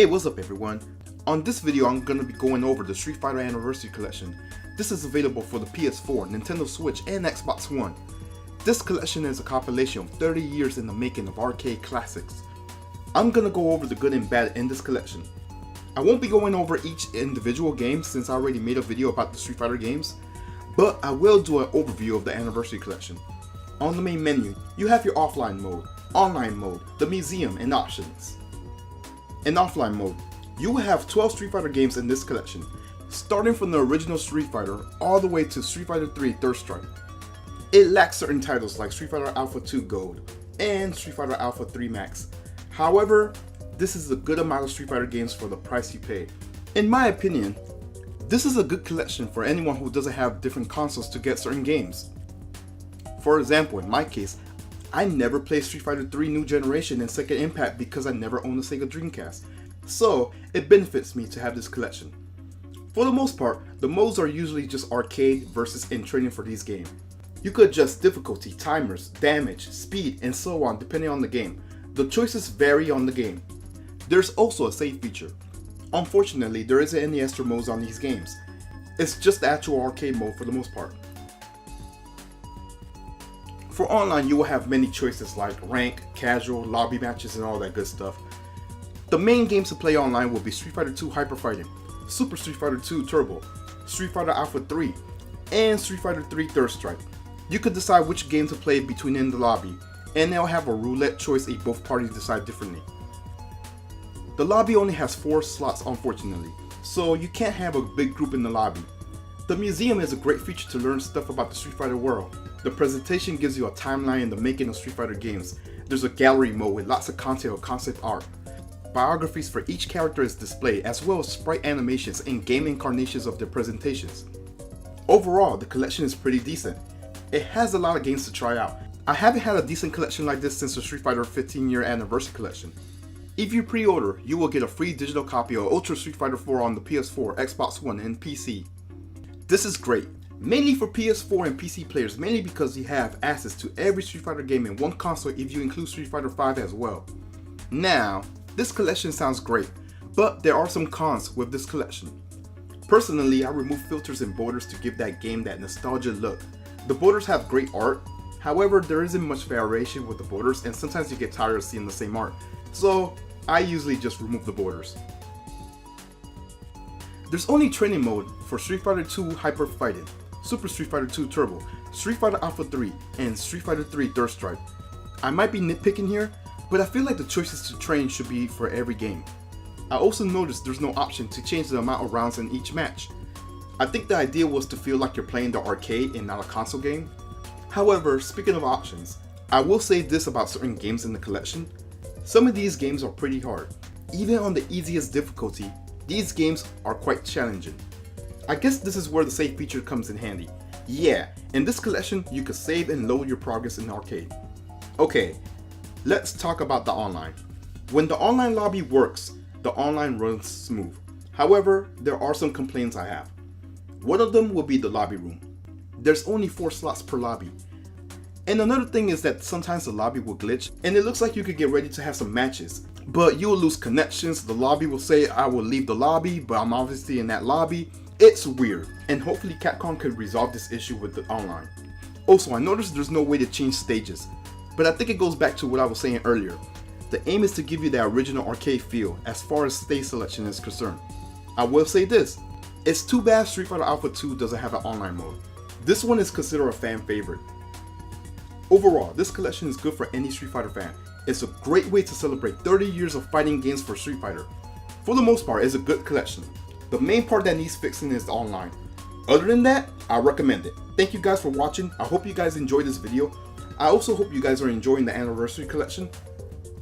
Hey, what's up everyone? On this video I'm going to be going over the Street Fighter Anniversary Collection. This is available for the PS4, Nintendo Switch, and Xbox One. This collection is a compilation of 30 years in the making of arcade classics. I'm going to go over the good and bad in this collection. I won't be going over each individual game since I already made a video about the Street Fighter games, but I will do an overview of the Anniversary Collection. On the main menu, you have your offline mode, online mode, the museum, and options. In offline mode, you will have 12 Street Fighter games in this collection, starting from the original Street Fighter all the way to Street Fighter 3 Third Strike. It lacks certain titles like Street Fighter Alpha 2 Gold and Street Fighter Alpha 3 Max. However, this is a good amount of Street Fighter games for the price you pay. In my opinion, this is a good collection for anyone who doesn't have different consoles to get certain games. For example, in my case, I never played Street Fighter 3 New Generation and Second Impact because I never owned a Sega Dreamcast, so it benefits me to have this collection. For the most part, the modes are usually just arcade versus in training for these games. You could adjust difficulty, timers, damage, speed, and so on depending on the game. The choices vary on the game. There's also a save feature. Unfortunately, there isn't any extra modes on these games. It's just the actual arcade mode for the most part. For online, you will have many choices like rank, casual, lobby matches, and all that good stuff. The main games to play online will be Street Fighter 2 Hyper Fighting, Super Street Fighter 2 Turbo, Street Fighter Alpha 3, and Street Fighter 3 Third Strike. You could decide which game to play between in the lobby, and they'll have a roulette choice if both parties decide differently. The lobby only has 4 slots unfortunately, so you can't have a big group in the lobby. The museum is a great feature to learn stuff about the Street Fighter world. The presentation gives you a timeline in the making of Street Fighter games. There's a gallery mode with lots of content or concept art. Biographies for each character is displayed, as well as sprite animations and game incarnations of their presentations. Overall, the collection is pretty decent. It has a lot of games to try out. I haven't had a decent collection like this since the Street Fighter 15-year anniversary collection. If you pre-order, you will get a free digital copy of Ultra Street Fighter 4 on the PS4, Xbox One, and PC. This is great, mainly for PS4 and PC players, mainly because you have access to every Street Fighter game in one console if you include Street Fighter 5 as well. Now, this collection sounds great, but there are some cons with this collection. Personally, I removed filters and borders to give that game that nostalgia look. The borders have great art, however there isn't much variation with the borders and sometimes you get tired of seeing the same art, so I usually just remove the borders. There's only training mode for Street Fighter 2 Hyper Fighting, Super Street Fighter 2 Turbo, Street Fighter Alpha 3, and Street Fighter 3 Third Strike. I might be nitpicking here, but I feel like the choices to train should be for every game. I also noticed there's no option to change the amount of rounds in each match. I think the idea was to feel like you're playing the arcade and not a console game. However, speaking of options, I will say this about certain games in the collection. Some of these games are pretty hard. Even on the easiest difficulty, these games are quite challenging. I guess this is where the save feature comes in handy. Yeah, in this collection, you could save and load your progress in arcade. Okay, let's talk about the online. When the online lobby works, the online runs smooth. However, there are some complaints I have. One of them will be the lobby room. There's only 4 slots per lobby. And another thing is that sometimes the lobby will glitch and it looks like you could get ready to have some matches, but you will lose connections. The lobby will say I will leave the lobby, but I'm obviously in that lobby. It's weird, and hopefully Capcom could resolve this issue with the online. Also, I noticed there's no way to change stages, but I think it goes back to what I was saying earlier. The aim is to give you that original arcade feel as far as stage selection is concerned. I will say this, it's too bad Street Fighter Alpha 2 doesn't have an online mode. This one is considered a fan favorite. Overall, this collection is good for any Street Fighter fan. It's a great way to celebrate 30 years of fighting games for Street Fighter. For the most part, it's a good collection. The main part that needs fixing is the online. Other than that, I recommend it. Thank you guys for watching. I hope you guys enjoyed this video. I also hope you guys are enjoying the anniversary collection.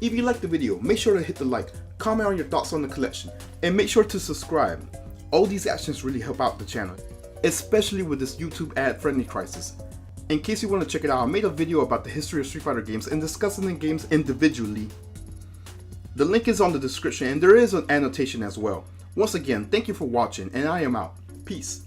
If you liked the video, make sure to hit the like, comment on your thoughts on the collection, and make sure to subscribe. All these actions really help out the channel, especially with this YouTube ad-friendly crisis. In case you want to check it out, I made a video about the history of Street Fighter games and discussing the games individually. The link is on the description and there is an annotation as well. Once again, thank you for watching and I am out. Peace.